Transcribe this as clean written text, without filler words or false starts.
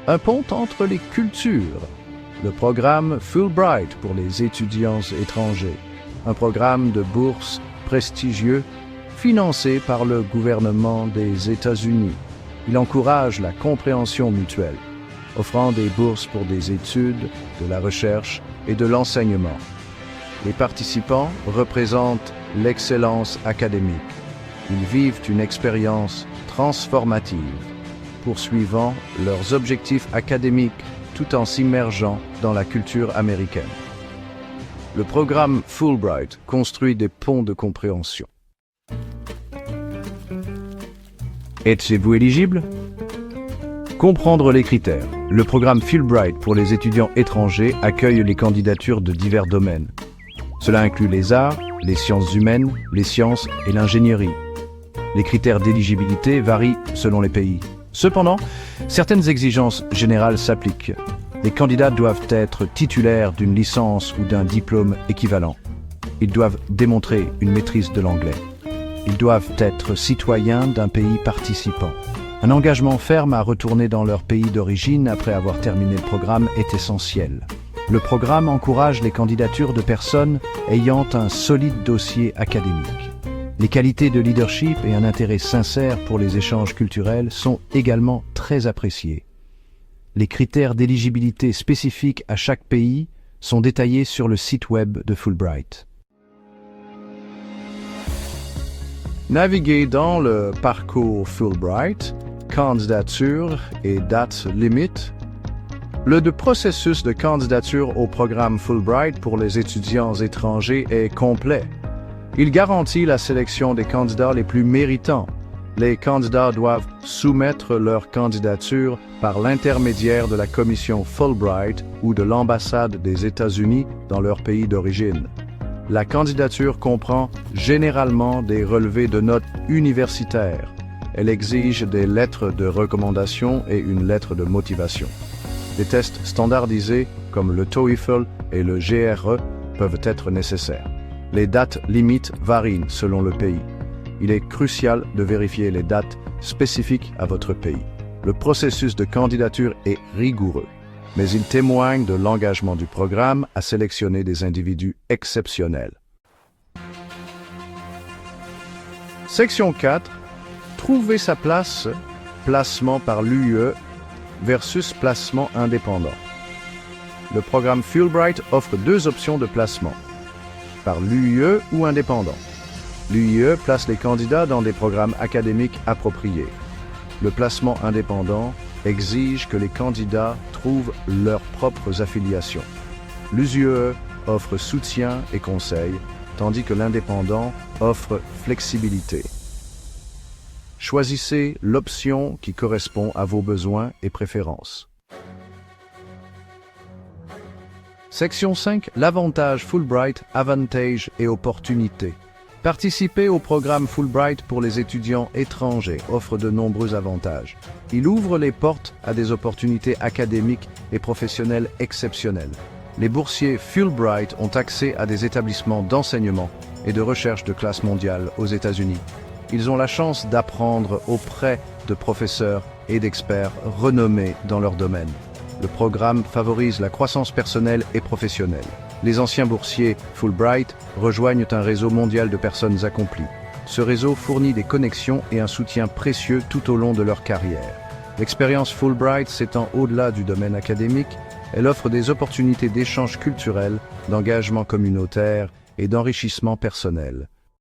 Un pont entre les cultures. Le programme Fulbright pour les étudiants étrangers. Un programme de bourse prestigieux financé par le gouvernement des États-Unis. Il encourage la compréhension mutuelle, offrant des bourses pour des études, de la recherche et de l'enseignement. Les participants représentent l'excellence académique. Ils vivent une expérience transformative, poursuivant leurs objectifs académiques tout en s'immergeant dans la culture américaine. Le programme Fulbright construit des ponts de compréhension. Êtes-vous éligible? Comprendre les critères. Le programme Fulbright pour les étudiants étrangers accueille les candidatures de divers domaines. Cela inclut les arts, les sciences humaines, les sciences et l'ingénierie. Les critères d'éligibilité varient selon les pays. Cependant, certaines exigences générales s'appliquent. Les candidats doivent être titulaires d'une licence ou d'un diplôme équivalent. Ils doivent démontrer une maîtrise de l'anglais. Ils doivent être citoyens d'un pays participant. Un engagement ferme à retourner dans leur pays d'origine après avoir terminé le programme est essentiel. Le programme encourage les candidatures de personnes ayant un solide dossier académique. Les qualités de leadership et un intérêt sincère pour les échanges culturels sont également très appréciés. Les critères d'éligibilité spécifiques à chaque pays sont détaillés sur le site web de Fulbright. Naviguez dans le parcours Fulbright, candidature et date limite. Le processus de candidature au programme Fulbright pour les étudiants étrangers est complet. Il garantit la sélection des candidats les plus méritants. Les candidats doivent soumettre leur candidature par l'intermédiaire de la commission Fulbright ou de l'ambassade des États-Unis dans leur pays d'origine. La candidature comprend généralement des relevés de notes universitaires. Elle exige des lettres de recommandation et une lettre de motivation. Des tests standardisés comme le TOEFL et le GRE peuvent être nécessaires. Les dates limites varient selon le pays. Il est crucial de vérifier les dates spécifiques à votre pays. Le processus de candidature est rigoureux, mais il témoigne de l'engagement du programme à sélectionner des individus exceptionnels. Section 4. Trouver sa place, placement par l'UE versus placement indépendant. Le programme Fulbright offre deux options de placement, par l'UE ou indépendant. L'UE place les candidats dans des programmes académiques appropriés. Le placement indépendant exige que les candidats trouvent leurs propres affiliations. L'UE offre soutien et conseil, tandis que l'indépendant offre flexibilité. Choisissez l'option qui correspond à vos besoins et préférences. Section 5. L'avantage Fulbright, avantages et opportunités. Participer au programme Fulbright pour les étudiants étrangers offre de nombreux avantages. Il ouvre les portes à des opportunités académiques et professionnelles exceptionnelles. Les boursiers Fulbright ont accès à des établissements d'enseignement et de recherche de classe mondiale aux États-Unis. Ils ont la chance d'apprendre auprès de professeurs et d'experts renommés dans leur domaine. Le programme favorise la croissance personnelle et professionnelle. Les anciens boursiers Fulbright rejoignent un réseau mondial de personnes accomplies. Ce réseau fournit des connexions et un soutien précieux tout au long de leur carrière. L'expérience Fulbright s'étend au-delà du domaine académique. Elle offre des opportunités d'échange culturel, d'engagement communautaire et d'enrichissement personnel.